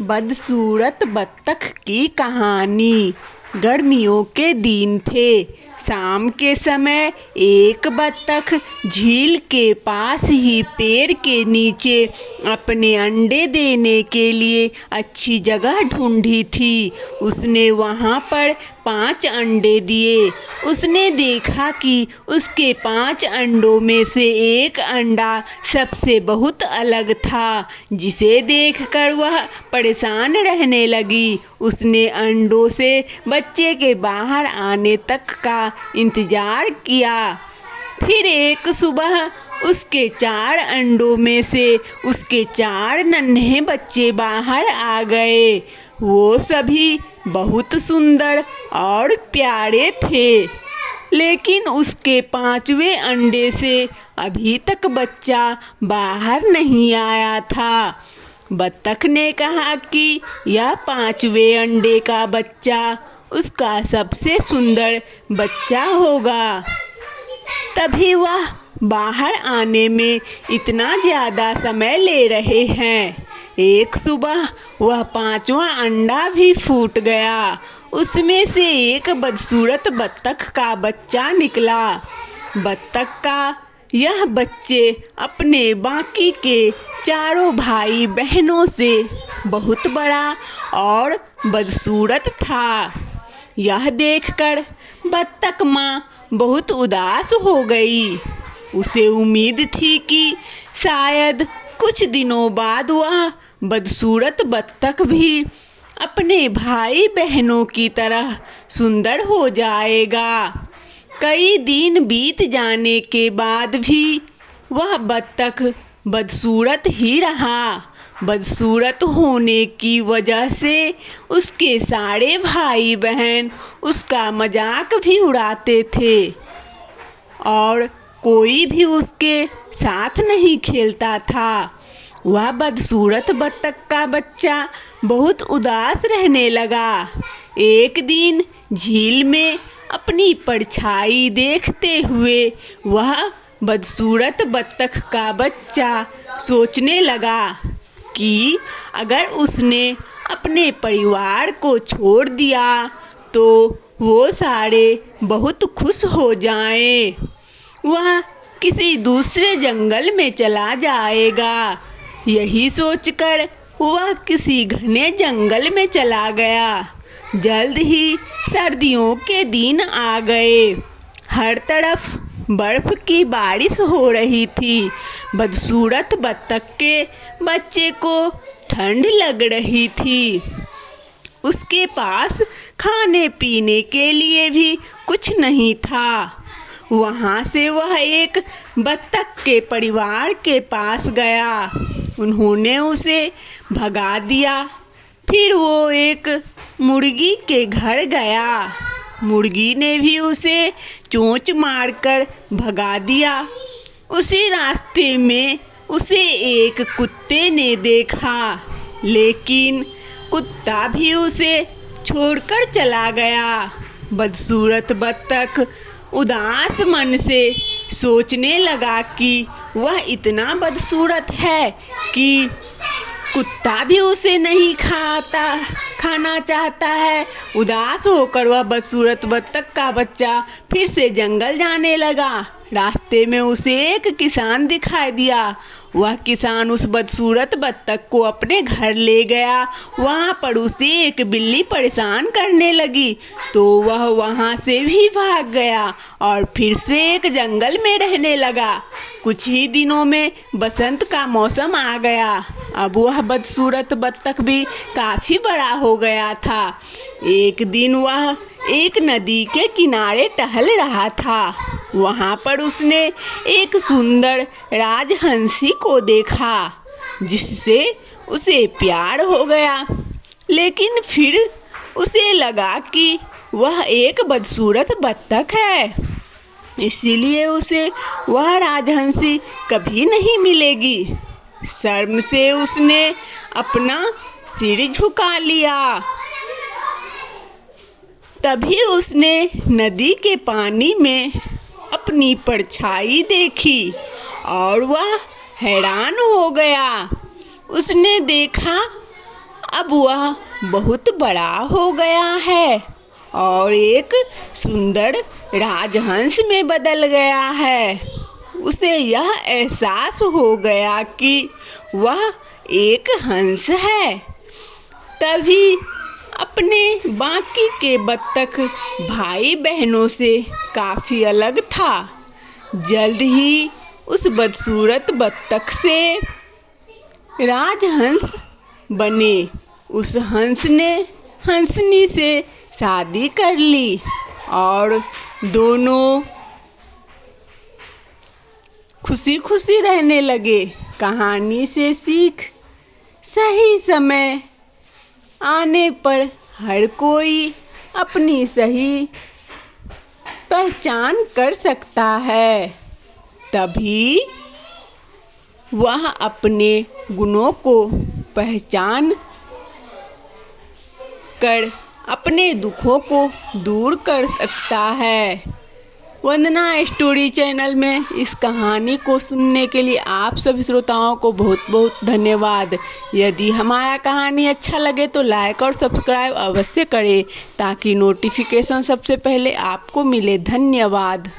बदसूरत बत्तख की कहानी। गर्मियों के दिन थे। शाम के समय एक बत्तख झील के पास ही पेड़ के नीचे अपने अंडे देने के लिए अच्छी जगह ढूंढी थी। उसने वहां पर 5 अंडे दिए। उसने देखा कि उसके 5 अंडों में से एक अंडा सबसे बहुत अलग था, जिसे देखकर वह परेशान रहने लगी। उसने अंडों से बच्चे के बाहर आने तक का इंतजार किया। फिर एक सुबह उसके 4 अंडों में से उसके 4 नन्हे बच्चे बाहर आ गए। वो सभी बहुत सुंदर और प्यारे थे, लेकिन उसके 5वें अंडे से अभी तक बच्चा बाहर नहीं आया था। बत्तख ने कहा कि यह 5वें अंडे का बच्चा उसका सबसे सुंदर बच्चा होगा, तभी वह बाहर आने में इतना ज़्यादा समय ले रहे हैं। एक सुबह वह 5वां अंडा भी फूट गया। उसमें से एक बदसूरत बत्तख का बच्चा निकला। बत्तख का यह बच्चे अपने बाकी के चारों भाई बहनों से बहुत बड़ा और बदसूरत था। यह देखकर बत्तख माँ बहुत उदास हो गई। उसे उम्मीद थी कि शायद कुछ दिनों बाद वह बदसूरत बत्तख भी अपने भाई बहनों की तरह सुंदर हो जाएगा। कई दिन बीत जाने के बाद भी वह बत्तख बदसूरत ही रहा। बदसूरत होने की वजह से उसके सारे भाई बहन उसका मजाक भी उड़ाते थे और कोई भी उसके साथ नहीं खेलता था। वह बदसूरत बत्तख का बच्चा बहुत उदास रहने लगा। एक दिन झील में अपनी परछाई देखते हुए वह बदसूरत बत्तख का बच्चा सोचने लगा कि अगर उसने अपने परिवार को छोड़ दिया तो वो सारे बहुत खुश हो जाएं। वह किसी दूसरे जंगल में चला जाएगा। यही सोचकर वह किसी घने जंगल में चला गया। जल्द ही सर्दियों के दिन आ गए। हर तरफ बर्फ की बारिश हो रही थी। बदसूरत बत्तख के बच्चे को ठंड लग रही थी। उसके पास खाने पीने के लिए भी कुछ नहीं था। वहां से वह एक बत्तख के परिवार के पास गया। उन्होंने उसे भगा दिया। फिर वो एक मुर्गी के घर गया। मुर्गी ने भी उसे चोंच मारकर भगा दिया। उसी रास्ते में उसे एक कुत्ते ने देखा, लेकिन कुत्ता भी उसे छोड़कर चला गया। बदसूरत बत्तख उदास मन से सोचने लगा कि वह इतना बदसूरत है कि कुत्ता भी उसे नहीं खाना चाहता है। उदास होकर वह बदसूरत बत्तख का बच्चा फिर से जंगल जाने लगा। रास्ते में उसे एक किसान दिखाई दिया। वह किसान उस बदसूरत बत्तख को अपने घर ले गया। वहां पर उसे एक बिल्ली परेशान करने लगी, तो वह वहां से भी भाग गया और फिर से एक जंगल में रहने लगा। कुछ ही दिनों में बसंत का मौसम आ गया। अब वह बदसूरत बत्तख भी काफी बड़ा हो गया था। एक दिन वह एक नदी के किनारे टहल रहा था। वहां पर उसने एक सुंदर राजहंसी को देखा, जिससे उसे प्यार हो गया। लेकिन फिर उसे लगा कि वह एक बदसूरत बत्तख है, इसीलिए उसे वह राजहंसी कभी नहीं मिलेगी। शर्म से उसने अपना सिर झुका लिया। तभी उसने नदी के पानी में अपनी परछाई देखी और वह हैरान हो गया। उसने देखा अब वह बहुत बड़ा हो गया है और एक सुंदर राजहंस में बदल गया है। उसे यह एहसास हो गया कि वह एक हंस है। तभी अपने बाकी के बत्तख भाई बहनों से काफी अलग था। जल्द ही उस बदसूरत बत्तख से राजहंस बने। उस हंस ने हंसनी से शादी कर ली और दोनों खुशी खुशी रहने लगे। कहानी से सीख, सही समय आने पर हर कोई अपनी सही पहचान कर सकता है। तभी वह अपने गुणों को पहचान कर अपने दुखों को दूर कर सकता है। वंदना स्टोरी चैनल में इस कहानी को सुनने के लिए आप सभी श्रोताओं को बहुत बहुत धन्यवाद। यदि हमारा कहानी अच्छा लगे तो लाइक और सब्सक्राइब अवश्य करें ताकि नोटिफिकेशन सबसे पहले आपको मिले। धन्यवाद।